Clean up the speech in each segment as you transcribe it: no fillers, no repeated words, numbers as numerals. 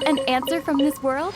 an answer from this world?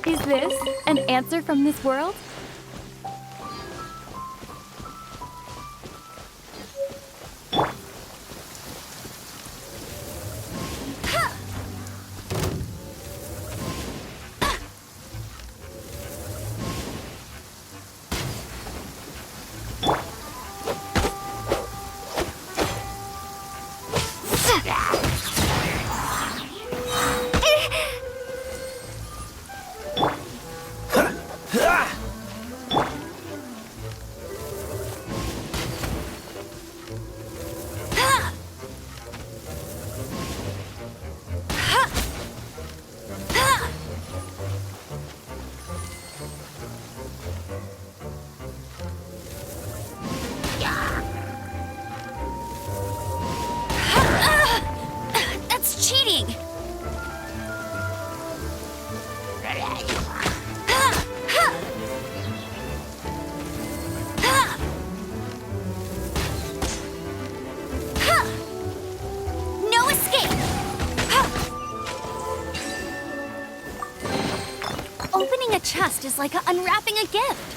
Is this an answer from this world? That's cheating! No escape! Opening a chest is like unwrapping a gift.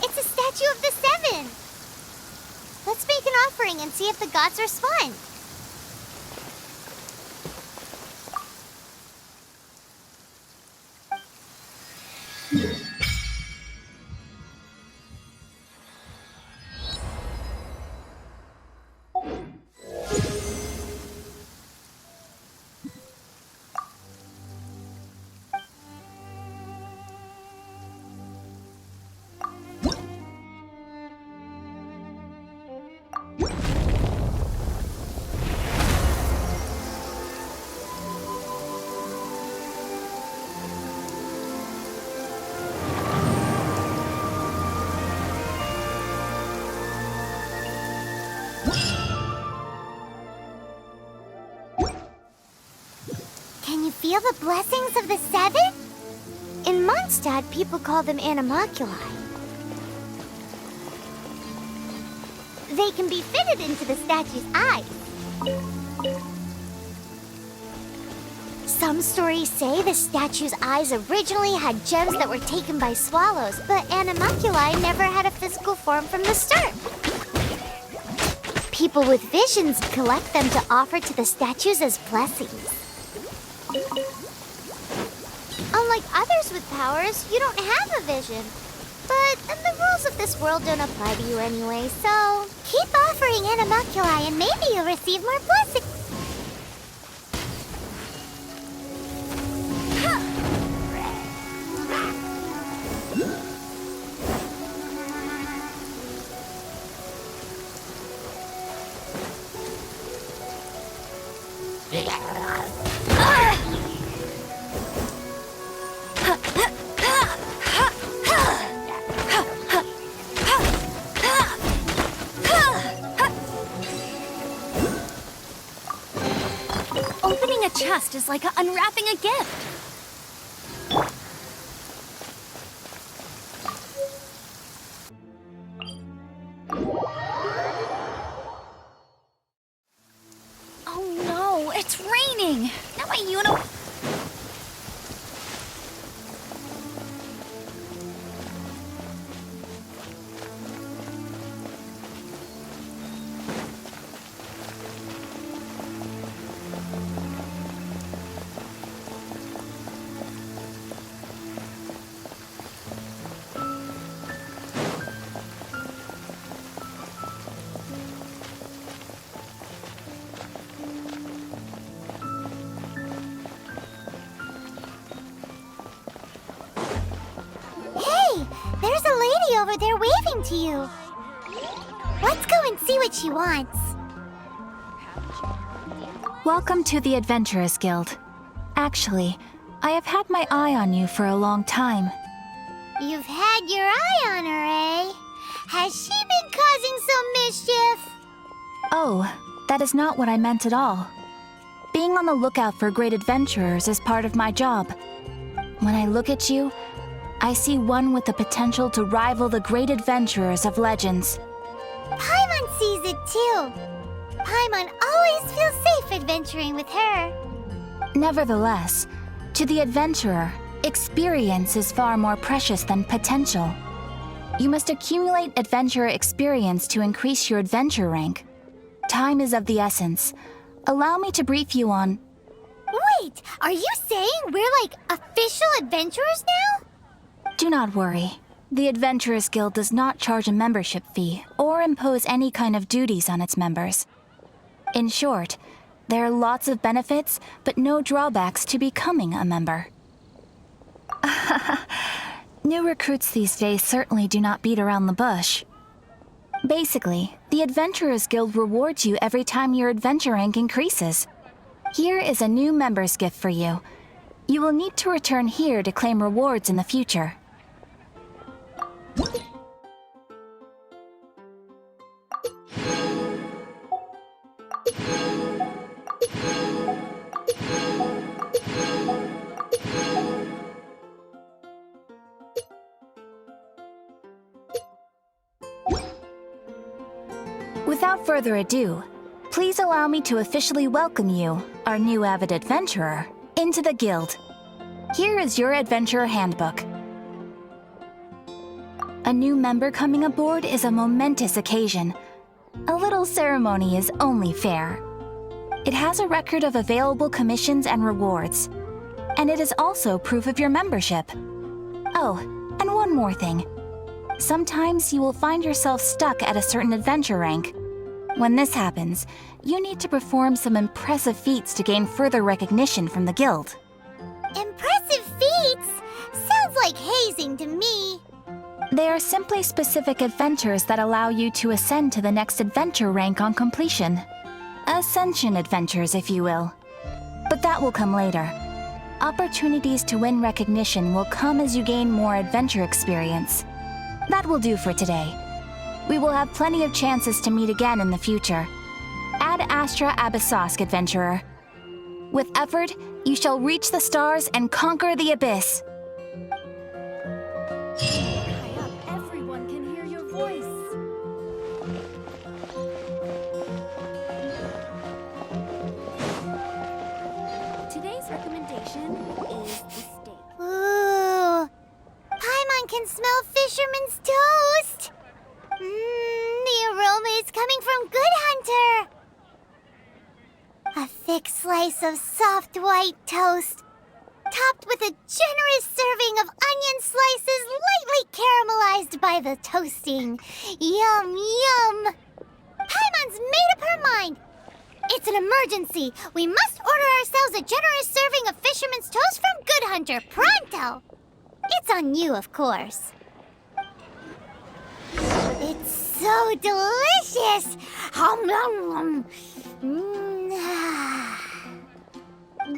It's a statue of the Seven! Let's make an offering and see if the gods respond. Can you feel the blessings of the Seven? In Mondstadt, people call them animalculi. They can be fitted into the statue's eyes. Some stories say the statue's eyes originally had gems that were taken by swallows, but animalculi never had a physical form from the start. People with visions collect them to offer to the statues as blessings. Unlike others with powers, you don't have a vision. But the rules of this world don't apply to you anyway, so keep offering animalculi and maybe you'll receive more blessings. Opening a chest is like unwrapping a gift. thing. Now my uniform. There's a lady over there waving to you. Let's go and see what she wants. Welcome to the Adventurers Guild. Actually, I have had my eye on you for a long time. You've had your eye on her, eh? Has she been causing some mischief? Oh, that is not what I meant at all. Being on the lookout for great adventurers is part of my job. When I look at you, I see one with the potential to rival the great adventurers of legends. Paimon sees it too. Paimon always feels safe adventuring with her. Nevertheless, to the adventurer, experience is far more precious than potential. You must accumulate adventurer experience to increase your adventure rank. Time is of the essence. Allow me to brief you on... Wait, are you saying we're like official adventurers now? Do not worry. The Adventurers Guild does not charge a membership fee or impose any kind of duties on its members. In short, there are lots of benefits, but no drawbacks to becoming a member. New recruits these days certainly do not beat around the bush. Basically, the Adventurers Guild rewards you every time your adventure rank increases. Here is a new member's gift for you. You will need to return here to claim rewards in the future. Without further ado, please allow me to officially welcome you, our new avid adventurer, into the guild. Here is your adventurer handbook. A new member coming aboard is a momentous occasion. A little ceremony is only fair. It has a record of available commissions and rewards, and it is also proof of your membership. Oh, and one more thing. Sometimes you will find yourself stuck at a certain adventure rank. When this happens, you need to perform some impressive feats to gain further recognition from the guild. Impressive feats? Sounds like hazing to me. They are simply specific adventures that allow you to ascend to the next adventure rank on completion. Ascension adventures, if you will. But that will come later. Opportunities to win recognition will come as you gain more adventure experience. That will do for today. We will have plenty of chances to meet again in the future. Ad Astra Abyssosk, adventurer. With effort, you shall reach the stars and conquer the abyss. Hurry up, everyone can hear your voice. Today's recommendation is the steak. Ooh. Paimon can smell fisherman's toast. The aroma is coming from Good Hunter. A thick slice of soft white toast, topped with a generous serving of onion slices lightly caramelized by the toasting. Yum, yum. Paimon's made up her mind. It's an emergency. We must order ourselves a generous serving of fisherman's toast from Good Hunter, pronto. It's on you, of course. It's so delicious! Hum, nom, nom.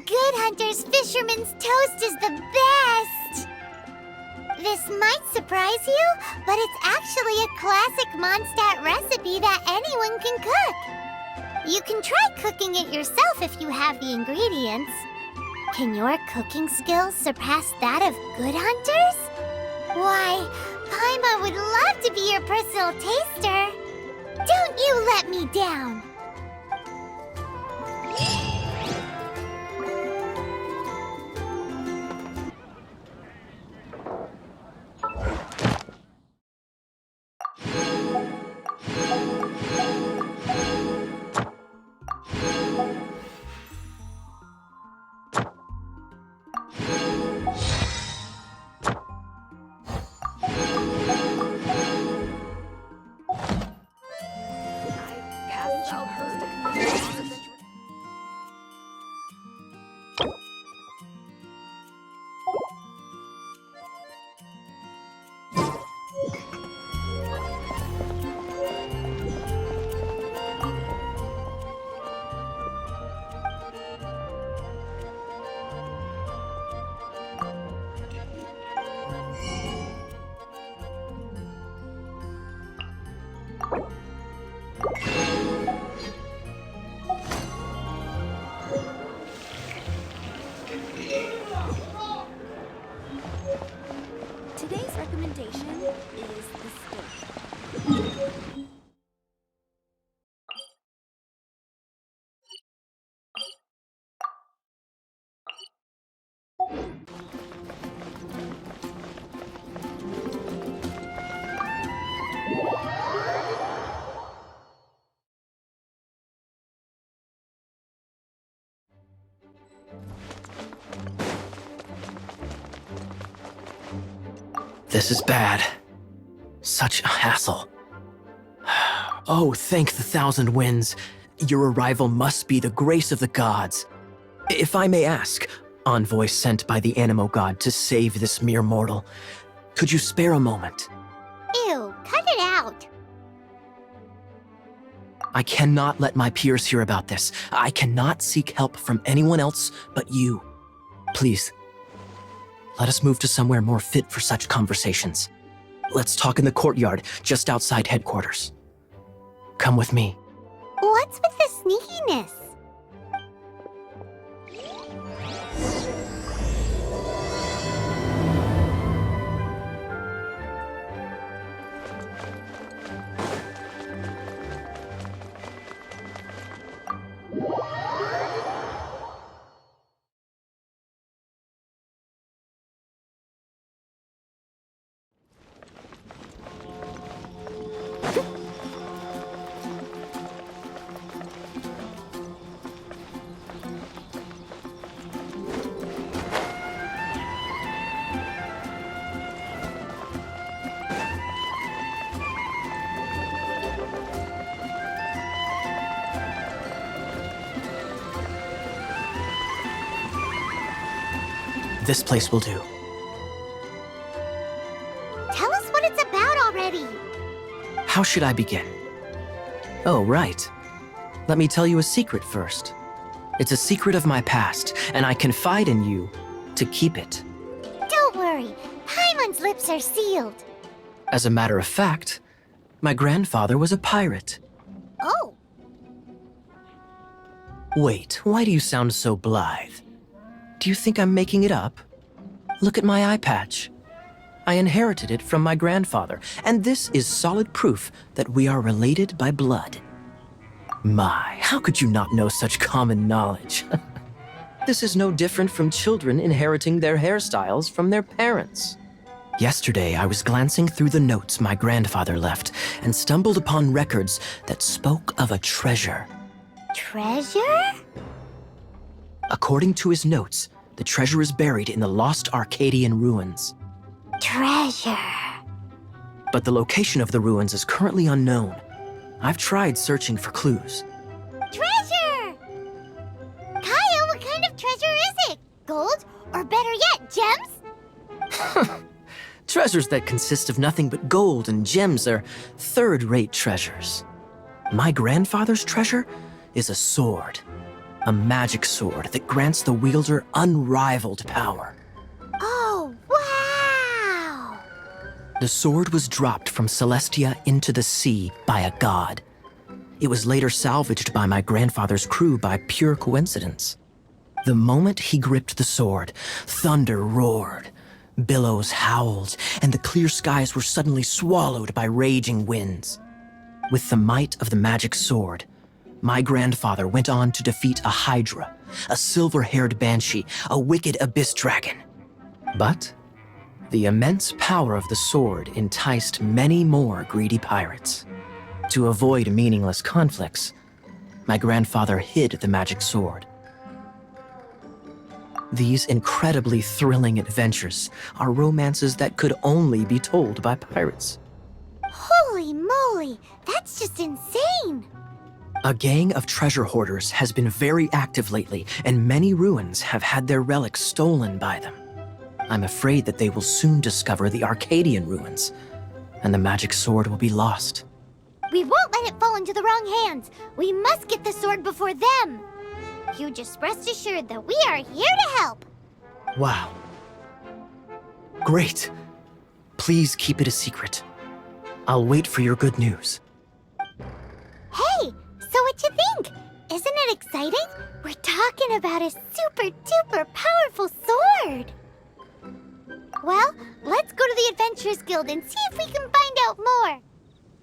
Good Hunter's Fisherman's Toast is the best! This might surprise you, but it's actually a classic Mondstadt recipe that anyone can cook. You can try cooking it yourself if you have the ingredients. Can your cooking skills surpass that of Good Hunter's? Why, Paimon would love to be your personal taster. Don't you let me down. Today's recommendation is the steak. This is bad. Such a hassle. Oh, thank the thousand winds. Your arrival must be the grace of the gods. If I may ask, envoy sent by the Animo god to save this mere mortal, could you spare a moment? Ew, cut it out. I cannot let my peers hear about this. I cannot seek help from anyone else but you. Please, let us move to somewhere more fit for such conversations. Let's talk in the courtyard, just outside headquarters. Come with me. What's with the sneakiness? This place will do. Tell us what it's about already. How should I begin? Oh, right. Let me tell you a secret first. It's a secret of my past, and I confide in you to keep it. Don't worry, Paimon's lips are sealed. As a matter of fact, my grandfather was a pirate. Oh, Wait, why do you sound so blithe? Do you think I'm making it up? Look at my eye patch. I inherited it from my grandfather, and this is solid proof that we are related by blood. My, how could you not know such common knowledge? This is no different from children inheriting their hairstyles from their parents. Yesterday, I was glancing through the notes my grandfather left and stumbled upon records that spoke of a treasure. treasure? According to his notes, the treasure is buried in the lost Arcadian ruins. Treasure. But the location of the ruins is currently unknown. I've tried searching for clues. Treasure! Kaya, what kind of treasure is it? Gold? Or better yet, gems? Treasures that consist of nothing but gold and gems are third-rate treasures. My grandfather's treasure is a sword. A magic sword that grants the wielder unrivaled power. Oh, wow! The sword was dropped from Celestia into the sea by a god. It was later salvaged by my grandfather's crew by pure coincidence. The moment he gripped the sword, thunder roared, billows howled, and the clear skies were suddenly swallowed by raging winds. With the might of the magic sword, my grandfather went on to defeat a hydra, a silver-haired banshee, a wicked abyss dragon. But the immense power of the sword enticed many more greedy pirates. To avoid meaningless conflicts, my grandfather hid the magic sword. These incredibly thrilling adventures are romances that could only be told by pirates. Holy moly, that's just insane! A gang of treasure hoarders has been very active lately, and many ruins have had their relics stolen by them. I'm afraid that they will soon discover the Arcadian ruins, and the magic sword will be lost. We won't let it fall into the wrong hands. We must get the sword before them. You just rest assured that we are here to help. Wow. Great. Please keep it a secret. I'll wait for your good news. Hey, so what you think? Isn't it exciting? We're talking about a super duper powerful sword. Well, let's go to the Adventurers Guild and see if we can find out more.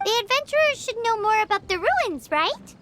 The adventurers should know more about the ruins, right?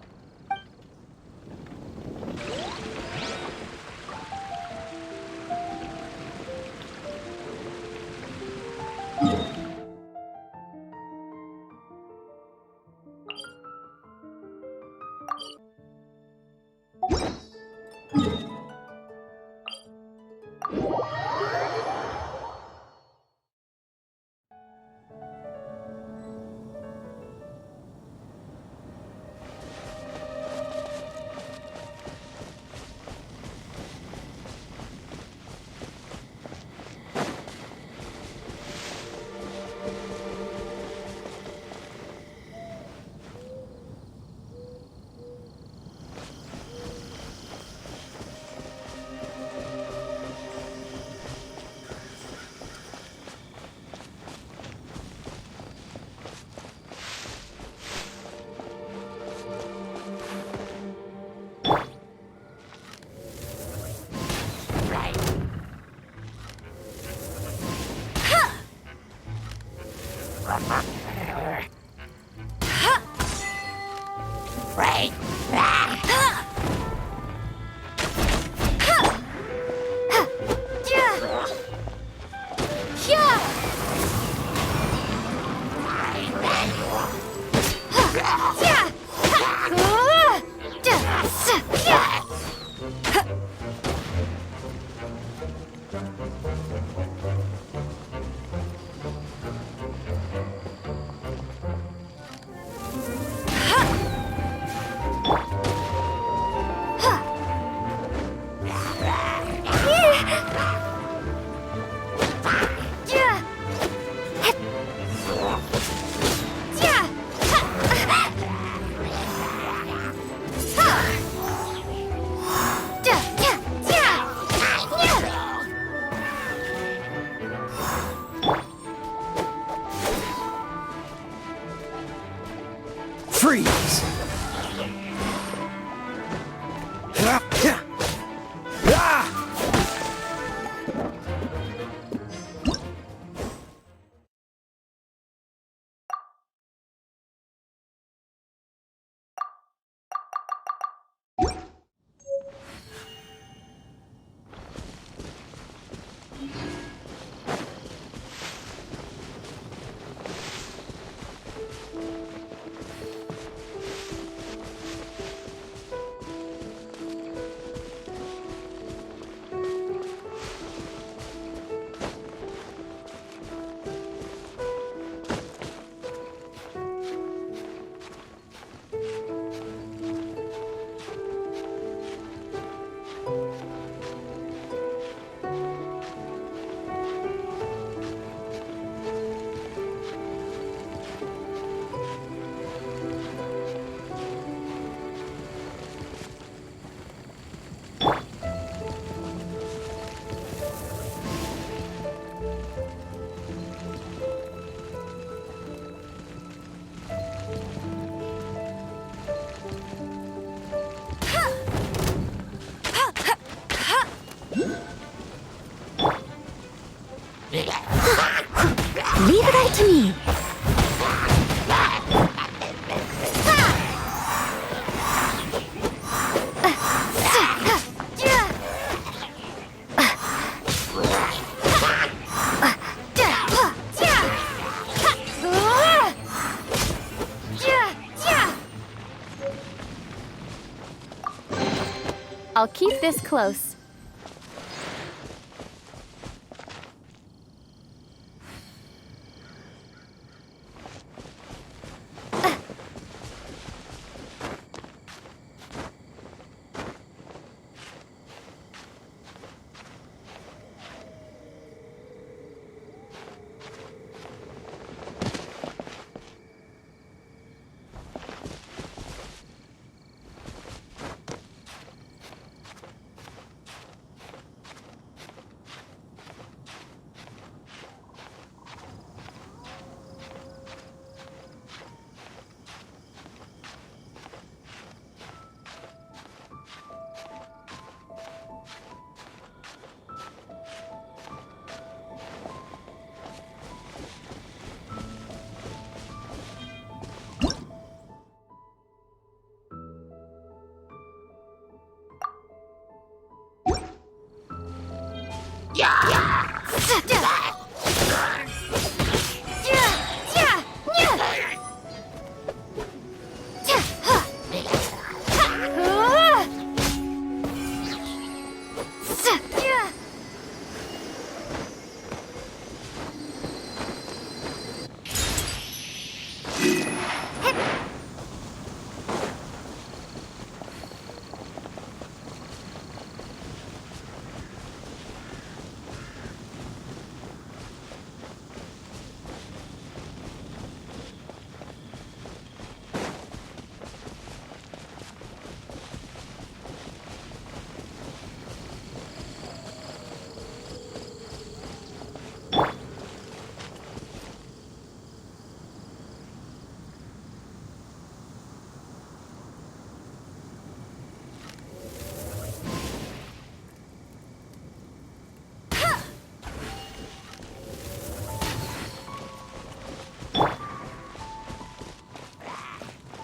Freeze! Leave it all to me. I'll keep this close.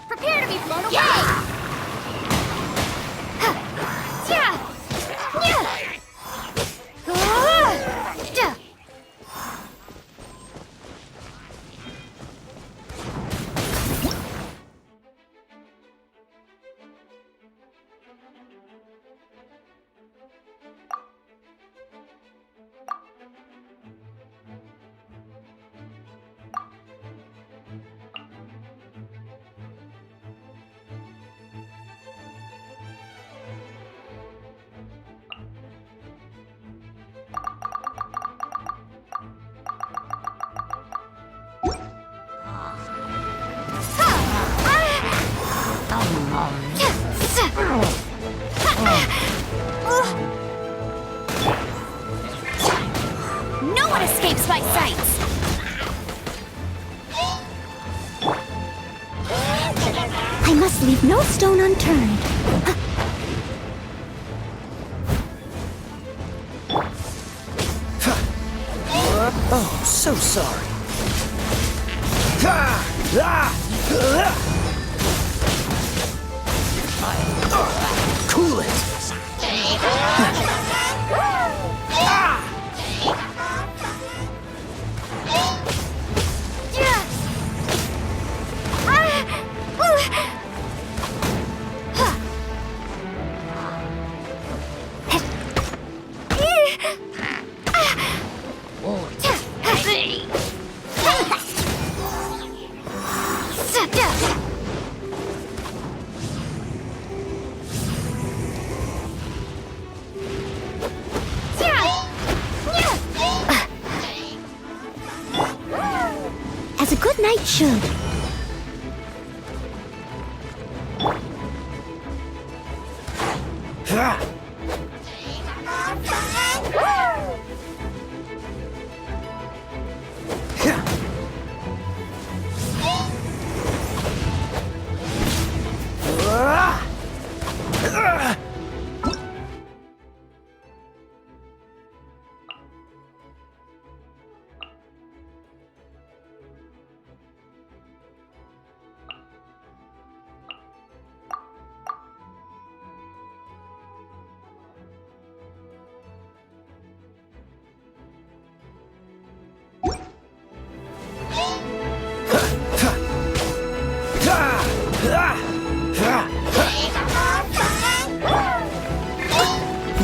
Prepare to be blown away! No one escapes my sights! I must leave no stone unturned. Oh, so sorry. Cool it. As a good knight should.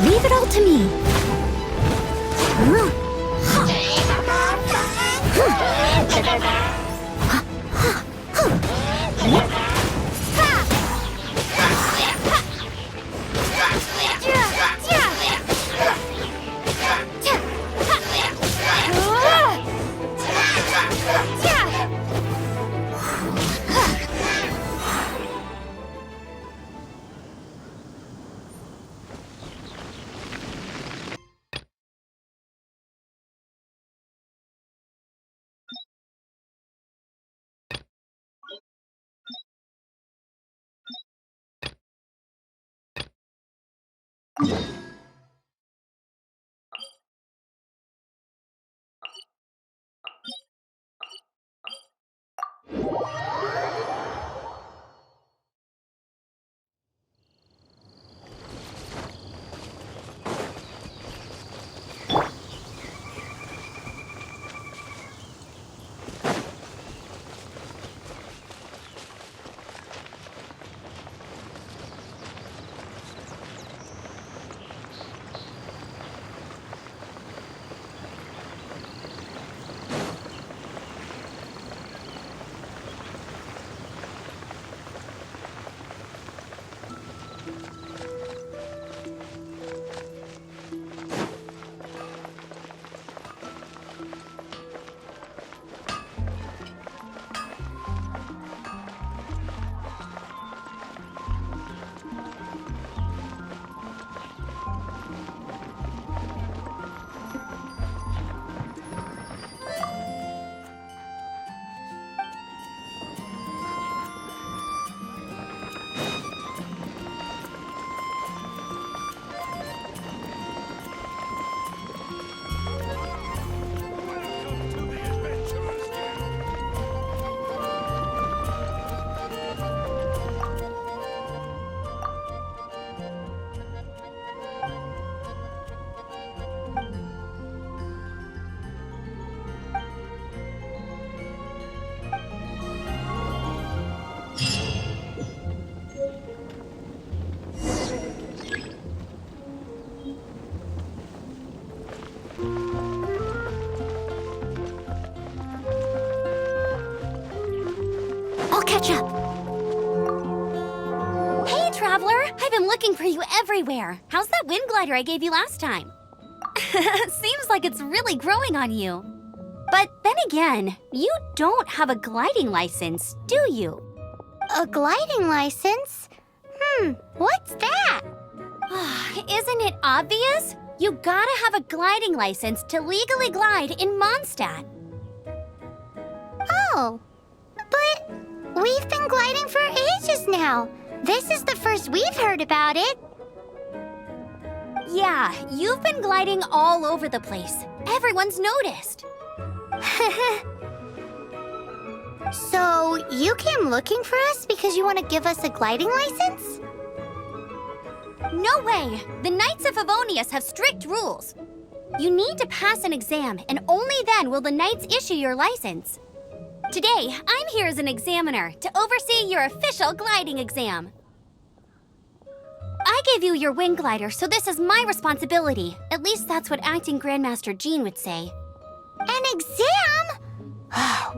Leave it all to me. traveler. I've been looking for you everywhere. How's that wind glider I gave you last time? Seems like it's really growing on you. But then again, you don't have a gliding license, do you? A gliding license? What's that? Isn't it obvious? You gotta have a gliding license to legally glide in Mondstadt. Oh, but we've been gliding for ages now. This is the first we've heard about it. Yeah, you've been gliding all over the place. Everyone's noticed. So, you came looking for us because you want to give us a gliding license? No way! The Knights of Favonius have strict rules. You need to pass an exam, and only then will the Knights issue your license. Today, I'm here as an examiner to oversee your official gliding exam. I gave you your wing glider, so this is my responsibility. At least that's what Acting Grandmaster Jean would say. An exam?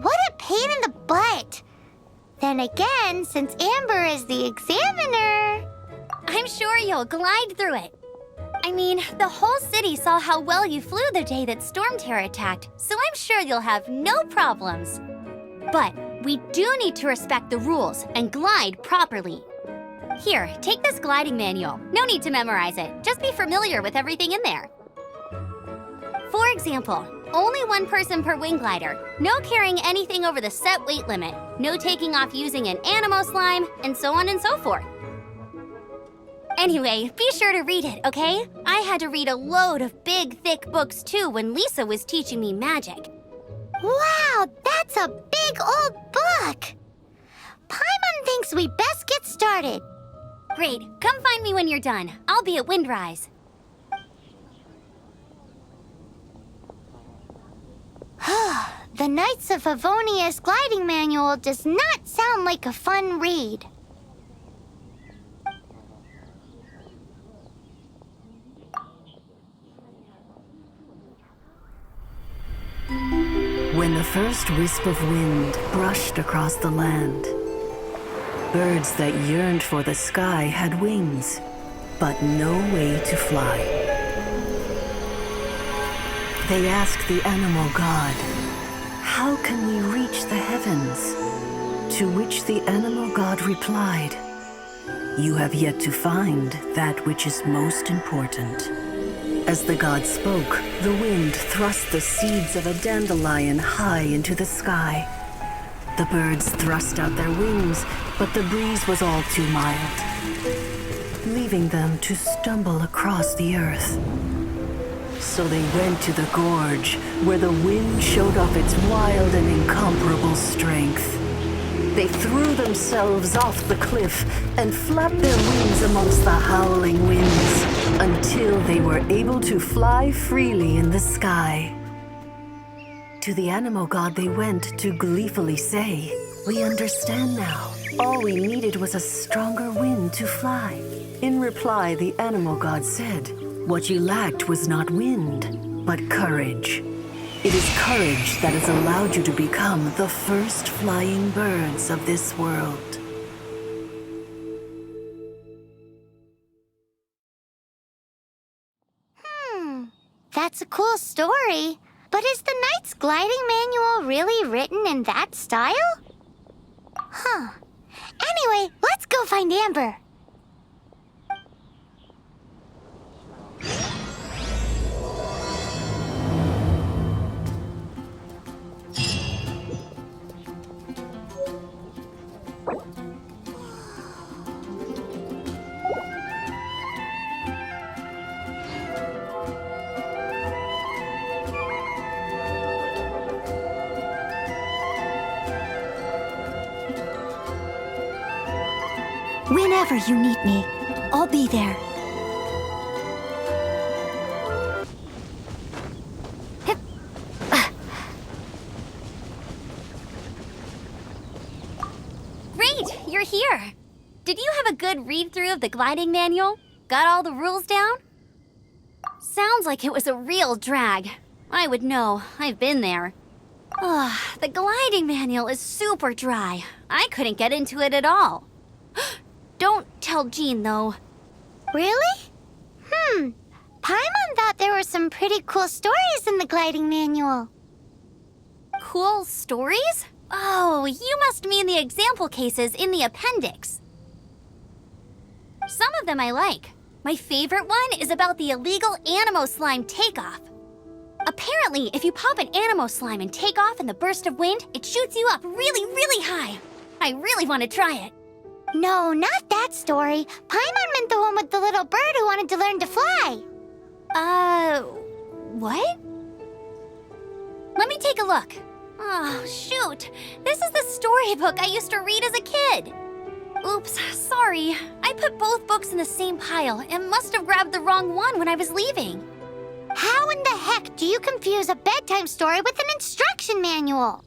What a pain in the butt. Then again, since Amber is the examiner... I'm sure you'll glide through it. I mean, the whole city saw how well you flew the day that Storm Terror attacked, so I'm sure you'll have no problems. But we do need to respect the rules and glide properly. Here, take this gliding manual. No need to memorize it. Just be familiar with everything in there. For example, only one person per wing glider, no carrying anything over the set weight limit, no taking off using an animo slime, and so on and so forth. Anyway, be sure to read it, okay? I had to read a load of big, thick books too when Lisa was teaching me magic. Wow, that's a big old book! Paimon thinks we best get started. Great, come find me when you're done. I'll be at Windrise. The Knights of Favonius gliding manual does not sound like a fun read. When the first wisp of wind brushed across the land, birds that yearned for the sky had wings, but no way to fly. They asked the animal god, "How can we reach the heavens?" To which the animal god replied, "You have yet to find that which is most important." As the god spoke, the wind thrust the seeds of a dandelion high into the sky. The birds thrust out their wings, but the breeze was all too mild, leaving them to stumble across the earth. So they went to the gorge, where the wind showed off its wild and incomparable strength. They threw themselves off the cliff and flapped their wings amongst the howling winds until they were able to fly freely in the sky. To the animal god they went to gleefully say, "We understand now. All we needed was a stronger wind to fly." In reply, the animal god said, "What you lacked was not wind, but courage. It is courage that has allowed you to become the first flying birds of this world." That's a cool story. But is the Knight's gliding manual really written in that style? Anyway, let's go find Amber. Whenever you need me, I'll be there. Great, you're here. Did you have a good read-through of the gliding manual? Got all the rules down? Sounds like it was a real drag. I would know, I've been there. The gliding manual is super dry. I couldn't get into it at all. Don't tell Jean, though. Really? Paimon thought there were some pretty cool stories in the gliding manual. Cool stories? Oh, you must mean the example cases in the appendix. Some of them I like. My favorite one is about the illegal Animo Slime takeoff. Apparently, if you pop an Animo Slime and take off in the burst of wind, it shoots you up really, really high. I really want to try it. No, not that story. Paimon meant the one with the little bird who wanted to learn to fly. What? Let me take a look. Oh, shoot. This is the storybook I used to read as a kid. Oops, sorry. I put both books in the same pile and must have grabbed the wrong one when I was leaving. How in the heck do you confuse a bedtime story with an instruction manual?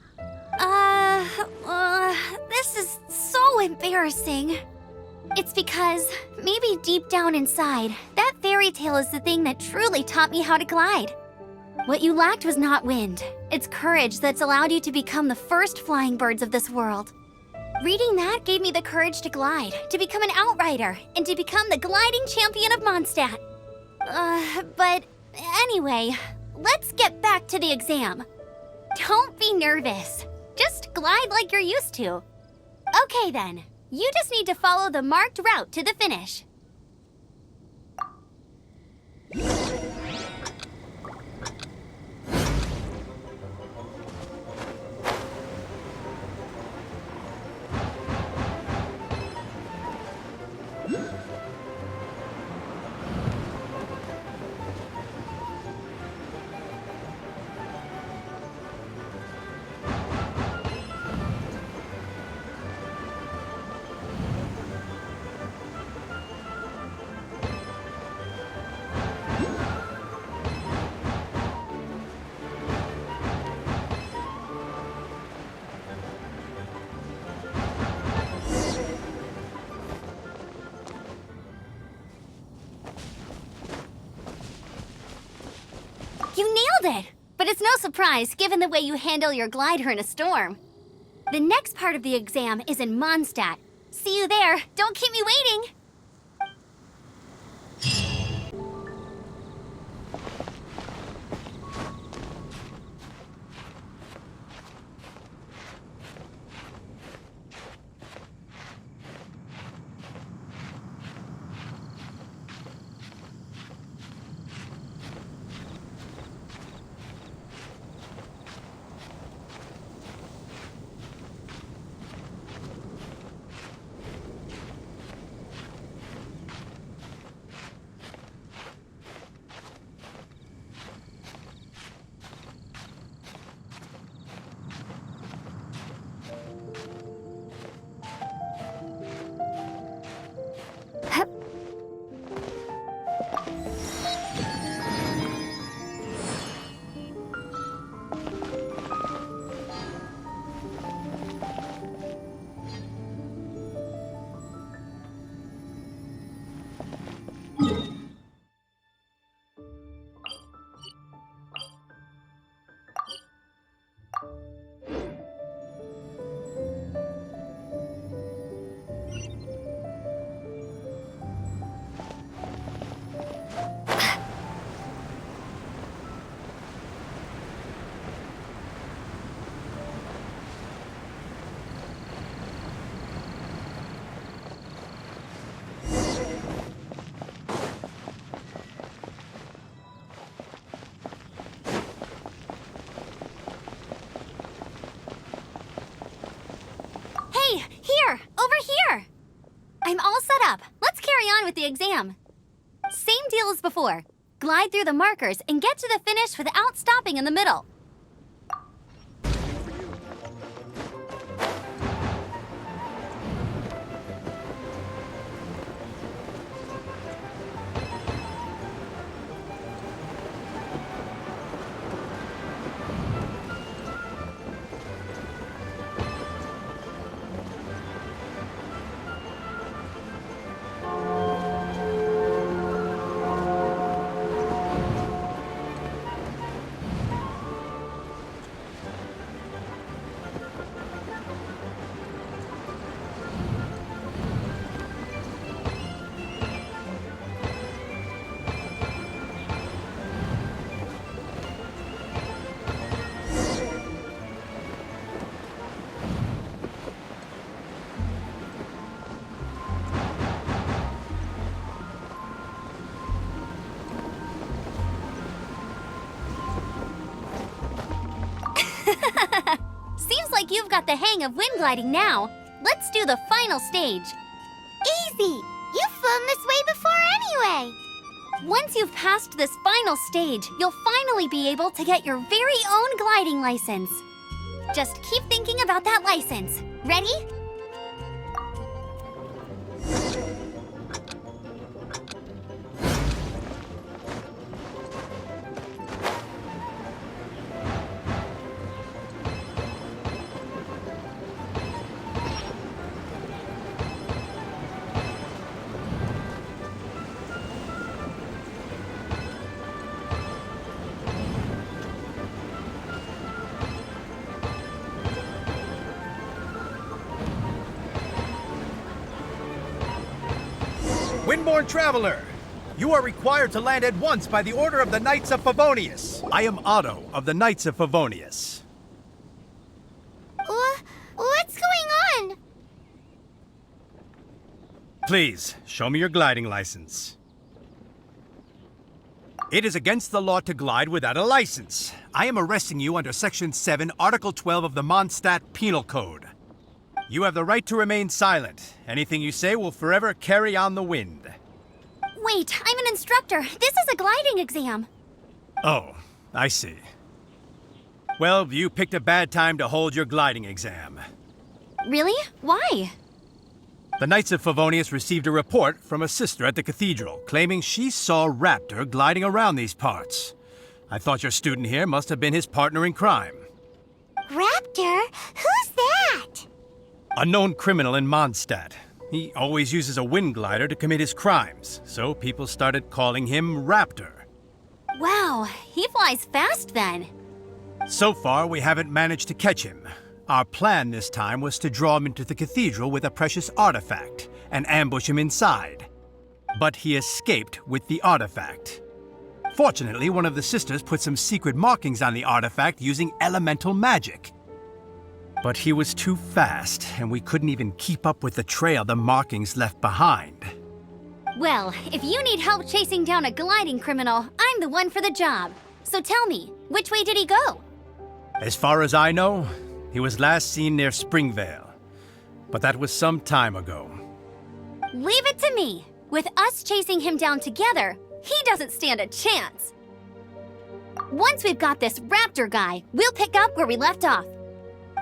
This is so embarrassing. It's because, maybe deep down inside, that fairy tale is the thing that truly taught me how to glide. What you lacked was not wind. It's courage that's allowed you to become the first flying birds of this world. Reading that gave me the courage to glide, to become an outrider, and to become the gliding champion of Mondstadt. But anyway, let's get back to the exam. Don't be nervous. Just glide like you're used to. Okay then, you just need to follow the marked route to the finish. You nailed it! But it's no surprise, given the way you handle your glider in a storm. The next part of the exam is in Mondstadt. See you there. Don't keep me waiting! Here! Over here! I'm all set up. Let's carry on with the exam. Same deal as before. Glide through the markers and get to the finish without stopping in the middle. Seems like you've got the hang of wind gliding now. Let's do the final stage. Easy! You've flown this way before anyway! Once you've passed this final stage, you'll finally be able to get your very own gliding license. Just keep thinking about that license. Ready? Windborne Traveler, you are required to land at once by the order of the Knights of Favonius. I am Otto of the Knights of Favonius. What's going on? Please, show me your gliding license. It is against the law to glide without a license. I am arresting you under Section 7, Article 12 of the Mondstadt Penal Code. You have the right to remain silent. Anything you say will forever carry on the wind. Wait, I'm an instructor. This is a gliding exam. Oh, I see. Well, you picked a bad time to hold your gliding exam. Really? Why? The Knights of Favonius received a report from a sister at the cathedral claiming she saw Raptor gliding around these parts. I thought your student here must have been his partner in crime. Raptor? Who's that? A known criminal in Mondstadt. He always uses a wind glider to commit his crimes, so people started calling him Raptor. Wow, he flies fast then. So far, we haven't managed to catch him. Our plan this time was to draw him into the cathedral with a precious artifact and ambush him inside. But he escaped with the artifact. Fortunately, one of the sisters put some secret markings on the artifact using elemental magic. But he was too fast, and we couldn't even keep up with the trail the markings left behind. Well, if you need help chasing down a gliding criminal, I'm the one for the job. So tell me, which way did he go? As far as I know, he was last seen near Springvale. But that was some time ago. Leave it to me. With us chasing him down together, he doesn't stand a chance. Once we've got this Raptor guy, we'll pick up where we left off.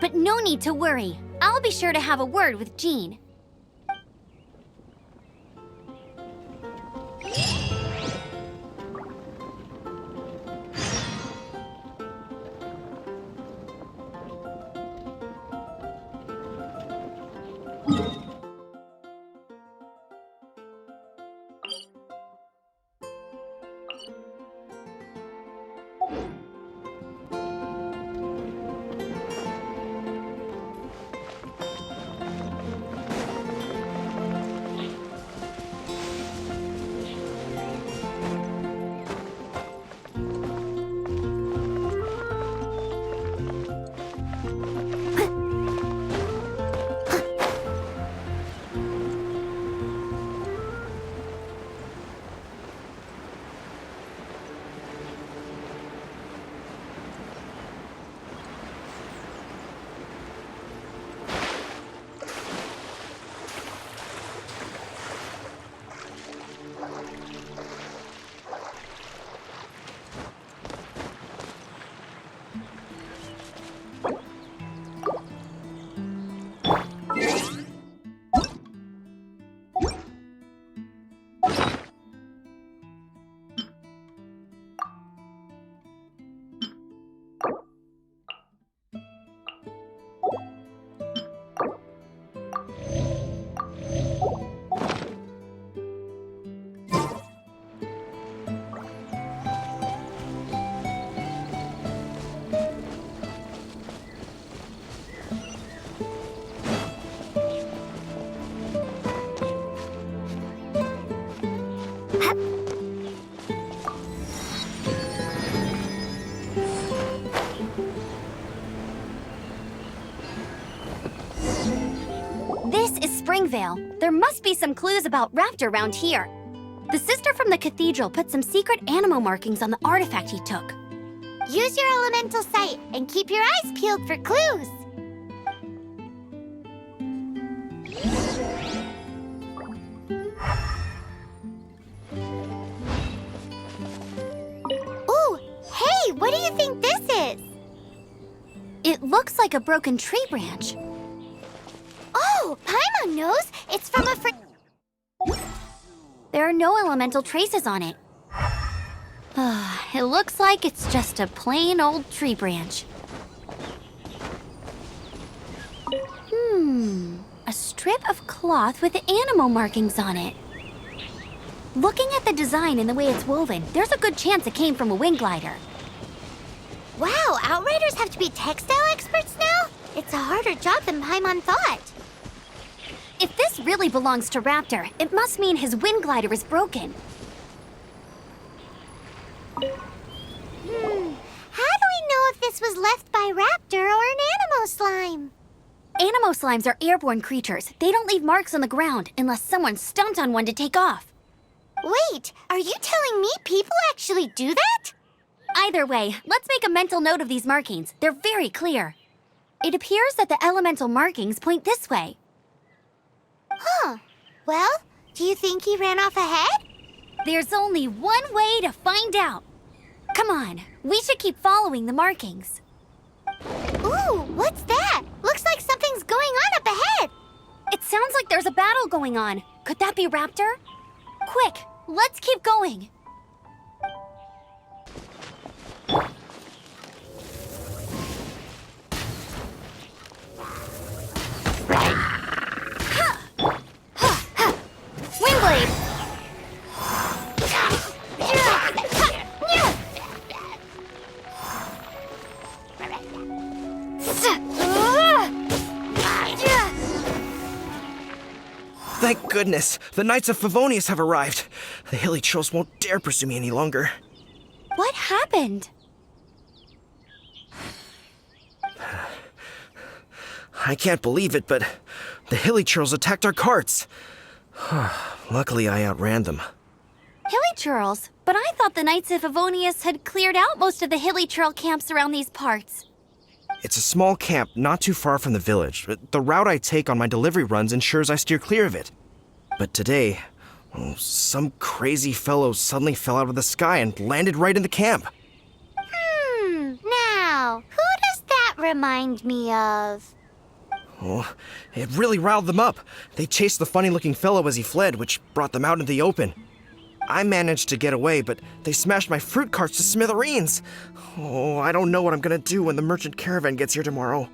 But no need to worry. I'll be sure to have a word with Jean. Springvale. There must be some clues about Raptor around here. The sister from the cathedral put some secret animal markings on the artifact he took. Use your elemental sight and keep your eyes peeled for clues. Ooh, hey, what do you think this is? It looks like a broken tree branch. Oh, Paimon knows. It's from a There are no elemental traces on it. It looks like it's just a plain old tree branch. A strip of cloth with animal markings on it. Looking at the design and the way it's woven, there's a good chance it came from a wing glider. Wow, Outriders have to be textile experts now? It's a harder job than Paimon thought. If this really belongs to Raptor, it must mean his wind glider is broken. How do we know if this was left by Raptor or an Animo slime? Animo slimes are airborne creatures. They don't leave marks on the ground unless someone stomped on one to take off. Wait, are you telling me people actually do that? Either way, let's make a mental note of these markings. They're very clear. It appears that the elemental markings point this way. Huh. Well, do you think he ran off ahead? There's only one way to find out. Come on, we should keep following the markings. Ooh, what's that? Looks like something's going on up ahead. It sounds like there's a battle going on. Could that be Raptor? Quick, let's keep going. Wingblade! Thank goodness, the Knights of Favonius have arrived. The hilly trolls won't dare pursue me any longer. What happened? I can't believe it, but the hilly trolls attacked our carts. Luckily, I outran them. Hilly churls? But I thought the Knights of Favonius had cleared out most of the hilly churl camps around these parts. It's a small camp not too far from the village. The route I take on my delivery runs ensures I steer clear of it. But today, some crazy fellow suddenly fell out of the sky and landed right in the camp. Now, who does that remind me of? Oh, it really riled them up. They chased the funny-looking fellow as he fled, which brought them out into the open. I managed to get away, but they smashed my fruit carts to smithereens. Oh, I don't know what I'm gonna do when the merchant caravan gets here tomorrow.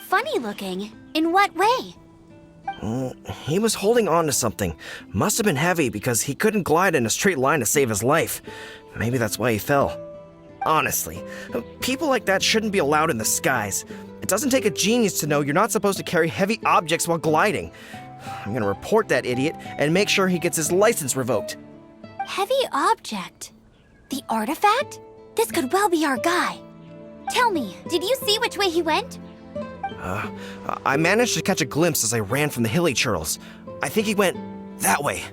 Funny looking? In what way? He was holding on to something. Must have been heavy because he couldn't glide in a straight line to save his life. Maybe that's why he fell. Honestly, people like that shouldn't be allowed in the skies. It doesn't take a genius to know you're not supposed to carry heavy objects while gliding. I'm gonna report that idiot and make sure he gets his license revoked. Heavy object? The artifact? This could well be our guy. Tell me, did you see which way he went? I managed to catch a glimpse as I ran from the hilly churls. I think he went that way.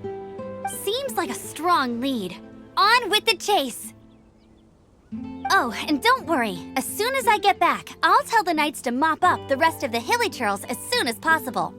Seems like a strong lead. On with the chase! Oh, and don't worry. As soon as I get back, I'll tell the knights to mop up the rest of the hilly churls as soon as possible.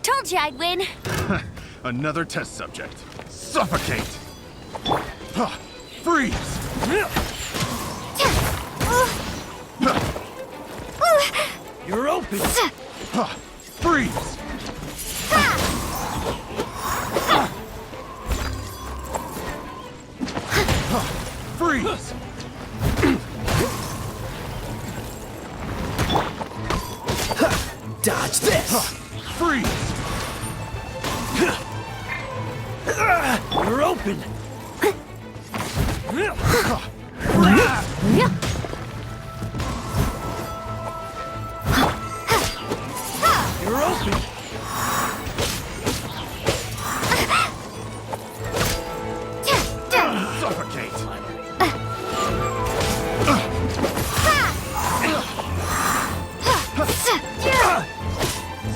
Told you I'd win. Another test subject. Suffocate! Freeze! You're open! Freeze! Freeze! Dodge this! Freeze! You're open! You're open! Suffocate!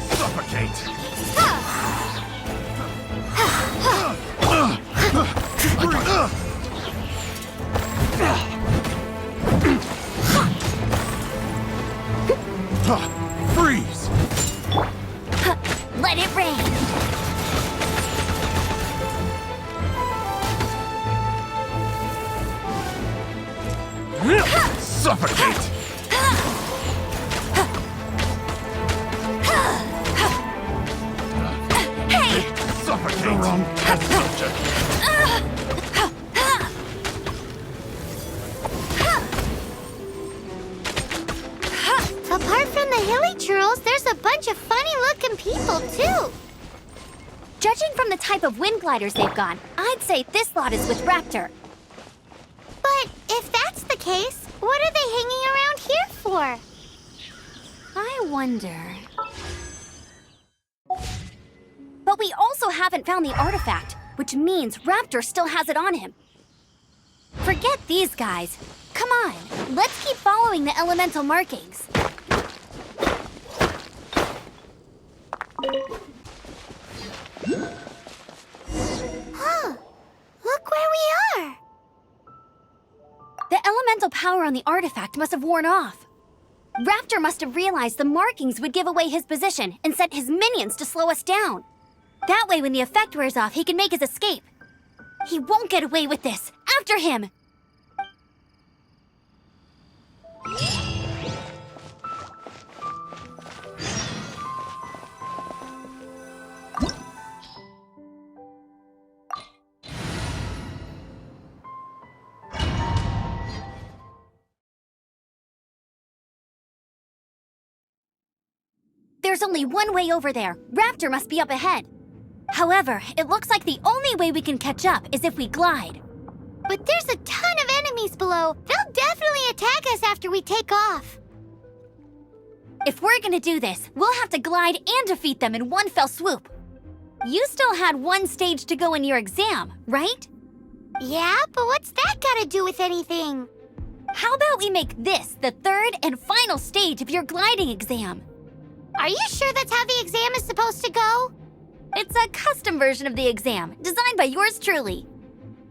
Suffocate! Freeze! Let it rain. Suffocate! Hey! Suffocate! The wrong test subject. Apart from the hilly churls, there's a bunch of funny-looking people, too. Judging from the type of wind gliders they've got, I'd say this lot is with Raptor. But if that's the case, what are they hanging around here for? I wonder... But we also haven't found the artifact, which means Raptor still has it on him. Forget these guys. Come on, let's keep following the elemental markings. Huh. Look where we are. The elemental power on the artifact must have worn off. Raptor must have realized the markings would give away his position and sent his minions to slow us down. That way, when the effect wears off, he can make his escape. He won't get away with this. After him! There's only one way over there. Raptor must be up ahead. However, it looks like the only way we can catch up is if we glide. But there's a ton of enemies below. They'll definitely attack us after we take off. If we're gonna do this, we'll have to glide and defeat them in one fell swoop. You still had one stage to go in your exam, right? Yeah, but what's that got to do with anything? How about we make this the third and final stage of your gliding exam? Are you sure that's how the exam is supposed to go? It's a custom version of the exam, designed by yours truly.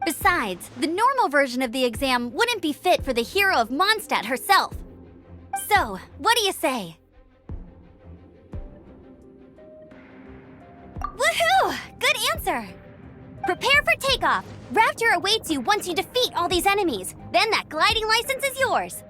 Besides, the normal version of the exam wouldn't be fit for the hero of Mondstadt herself. So, what do you say? Woohoo! Good answer! Prepare for takeoff. Raptor awaits you once you defeat all these enemies. Then that gliding license is yours.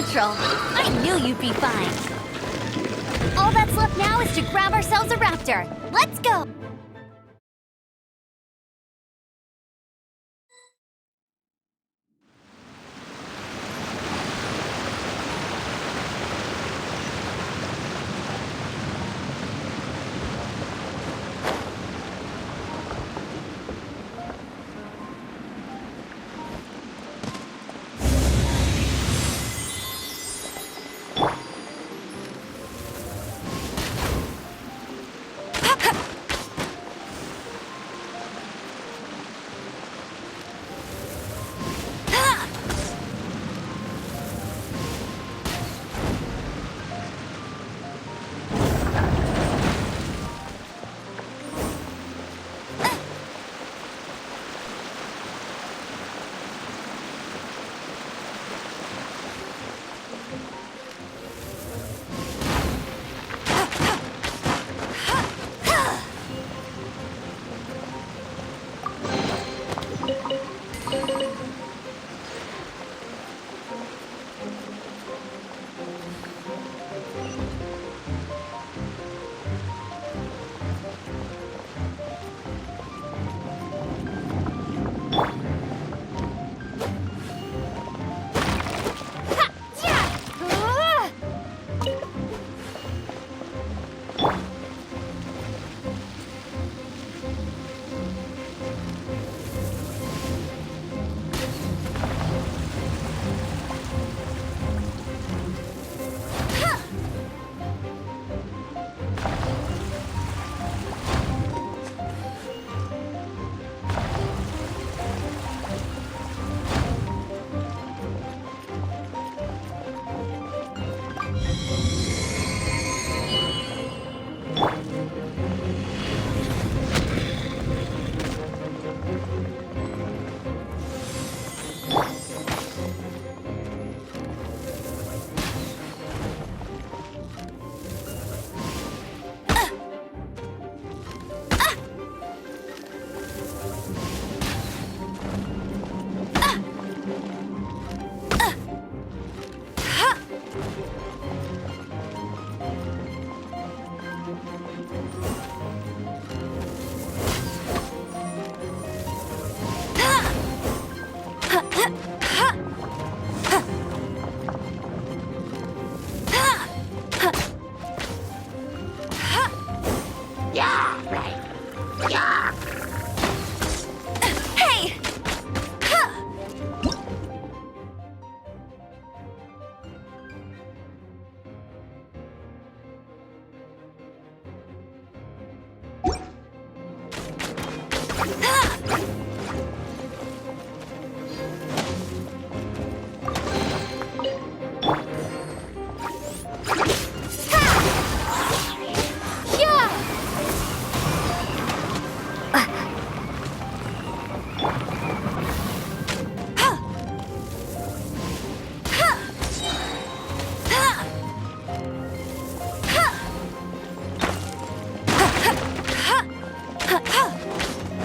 natural. I knew you'd be fine. All that's left now is to grab ourselves a raptor. Let's go!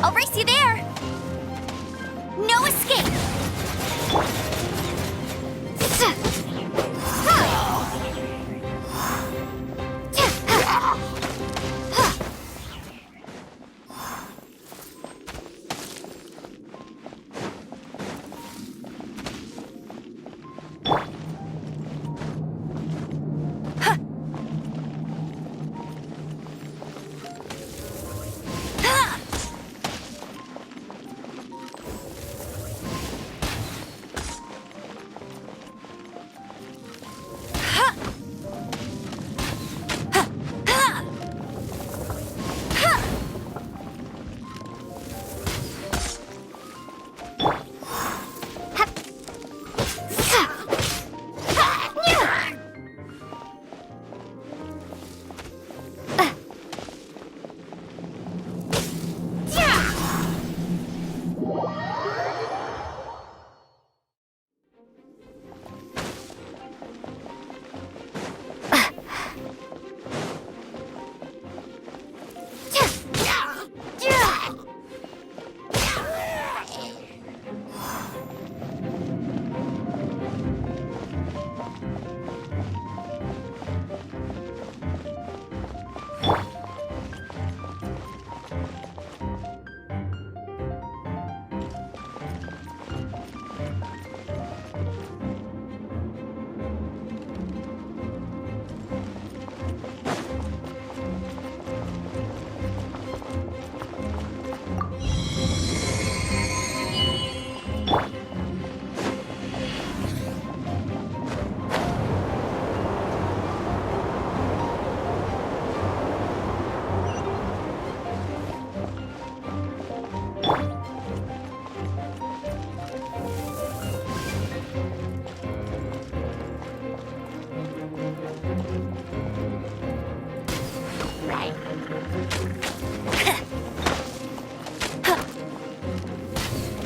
I'll race you there!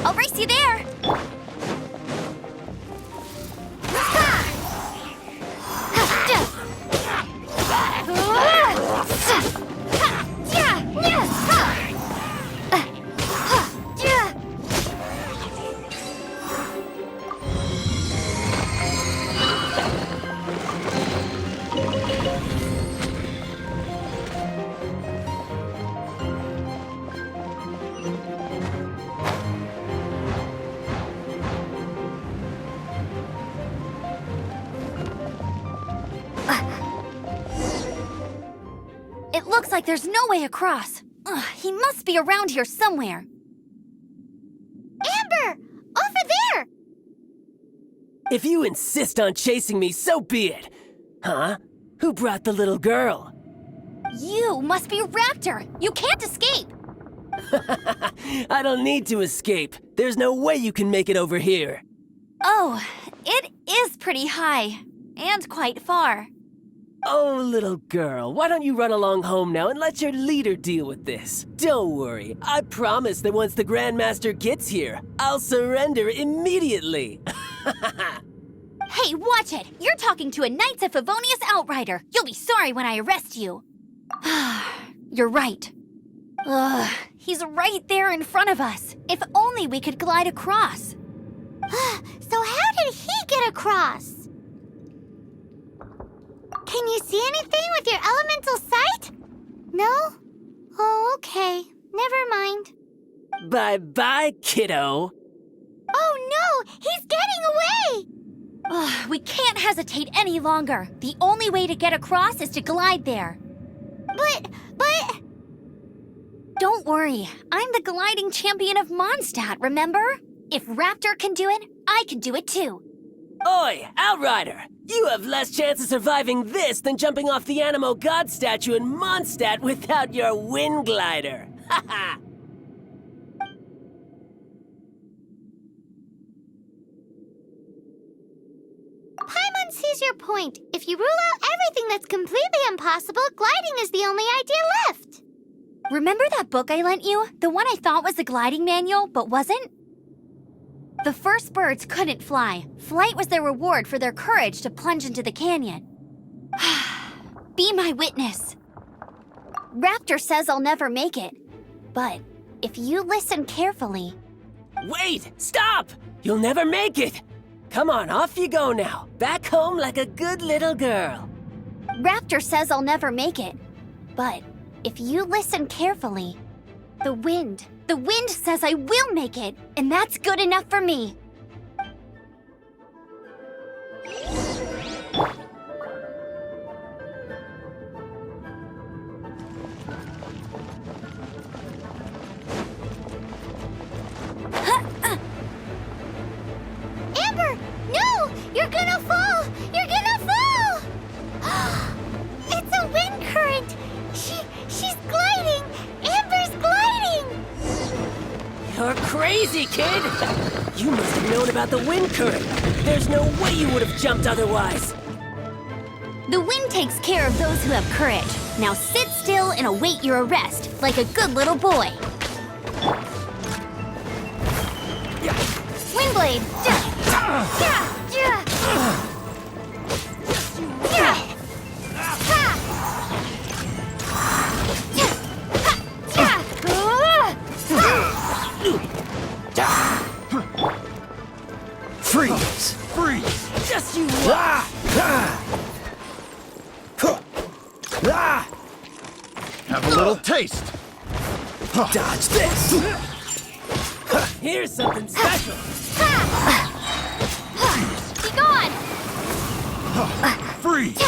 I'll race you there! It looks like there's no way across. Ugh, he must be around here somewhere. Amber! Over there! If you insist on chasing me, so be it. Huh? Who brought the little girl? You must be Raptor! You can't escape! I don't need to escape. There's no way you can make it over here. Oh, it is pretty high. And quite far. Oh, little girl, why don't you run along home now and let your leader deal with this? Don't worry, I promise that once the Grandmaster gets here, I'll surrender immediately. Hey, watch it! You're talking to a Knights of Favonius outrider! You'll be sorry when I arrest you! You're right. Ugh, he's right there in front of us. If only we could glide across. So how did he get across? Can you see anything with your elemental sight? No? Oh, okay. Never mind. Bye-bye, kiddo. Oh no! He's getting away! Ugh, we can't hesitate any longer. The only way to get across is to glide there. But... Don't worry. I'm the gliding champion of Mondstadt, remember? If Raptor can do it, I can do it too. Oi, Outrider! You have less chance of surviving this than jumping off the Animo God statue in Mondstadt without your wind glider. Ha ha! Paimon sees your point. If you rule out everything that's completely impossible, gliding is the only idea left. Remember that book I lent you? The one I thought was the gliding manual, but wasn't? The first birds couldn't fly. Flight was their reward for their courage to plunge into the canyon. Be my witness. Raptor says I'll never make it. But if you listen carefully... Wait! Stop! You'll never make it! Come on, off you go now. Back home like a good little girl. Raptor says I'll never make it. But if you listen carefully, the wind says I will make it, and that's good enough for me. Amber! No! You're gonna fall! You're gonna fall! It's a wind current! She's gliding! Amber's gliding! You're crazy, kid! You must have known about the wind current. There's no way you would have jumped otherwise. The wind takes care of those who have courage. Now sit still and await your arrest, like a good little boy. Windblade! Freeze! Freeze! Just you Have a little taste! Dodge this! Here's something special. Be gone! Freeze!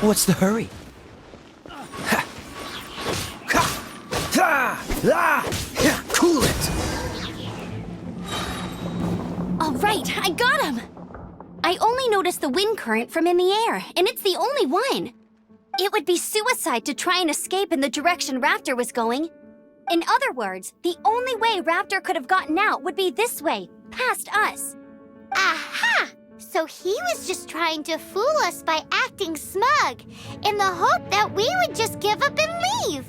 What's the hurry? Cool it! All right, I got him! I only noticed the wind current from in the air, and it's the only one. It would be suicide to try and escape in the direction Raptor was going. In other words, the only way Raptor could have gotten out would be this way, past us. Aha! So he was just trying to fool us by acting smug. bug, in the hope that we would just give up and leave.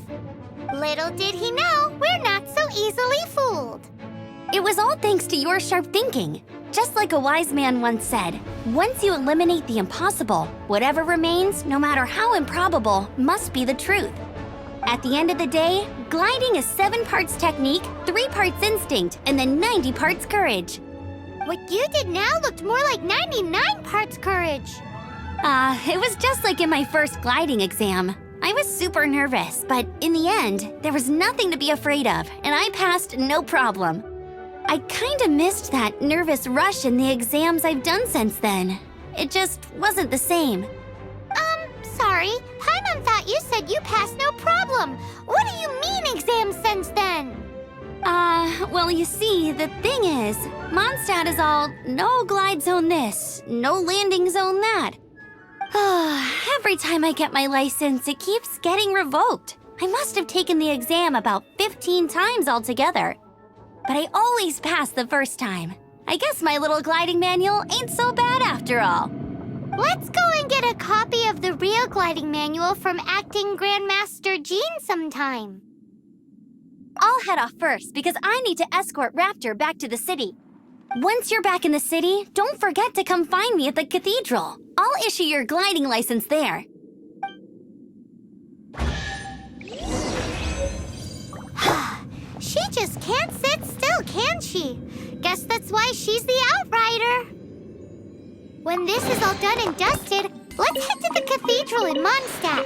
Little did he know, we're not so easily fooled. It was all thanks to your sharp thinking. Just like a wise man once said, once you eliminate the impossible, whatever remains, no matter how improbable, must be the truth. At the end of the day, gliding is 7 parts technique, 3 parts instinct, and then 90 parts courage. What you did now looked more like 99 parts courage. It was just like in my first gliding exam. I was super nervous, but in the end, there was nothing to be afraid of, and I passed no problem. I kinda missed that nervous rush in the exams I've done since then. It just wasn't the same. Sorry. Paimon thought you said you passed no problem. What do you mean exams since then? Well, you see, the thing is, Mondstadt is all no glide zone this, no landing zone that. Every time I get my license, it keeps getting revoked. I must have taken the exam about 15 times altogether. But I always pass the first time. I guess my little gliding manual ain't so bad after all. Let's go and get a copy of the real gliding manual from Acting Grandmaster Jean sometime. I'll head off first because I need to escort Raptor back to the city. Once you're back in the city, don't forget to come find me at the cathedral. I'll issue your gliding license there. She just can't sit still, can she? Guess that's why she's the outrider. When this is all done and dusted, let's head to the cathedral in Mondstadt.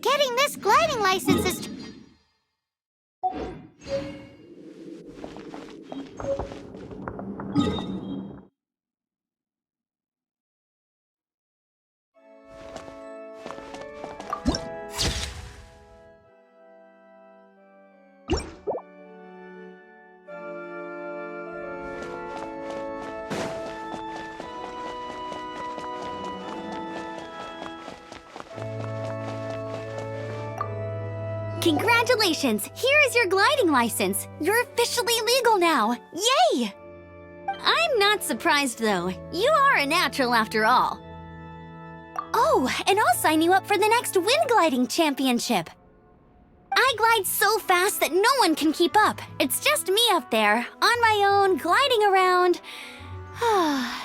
Getting this gliding license is... Congratulations! Here is your gliding license. You're officially legal now. Yay! I'm not surprised, though. You are a natural after all. Oh, and I'll sign you up for the next wind gliding championship. I glide so fast that no one can keep up. It's just me up there, on my own, gliding around.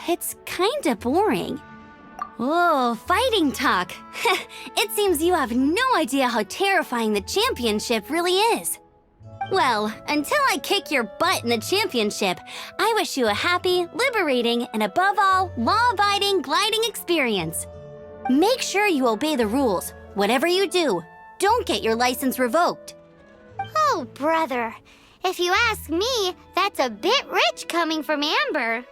It's kinda boring. Whoa, fighting talk. It seems you have no idea how terrifying the championship really is. Well, until I kick your butt in the championship, I wish you a happy, liberating, and above all, law-abiding gliding experience. Make sure you obey the rules. Whatever you do, don't get your license revoked. Oh, brother. If you ask me, that's a bit rich coming from Amber.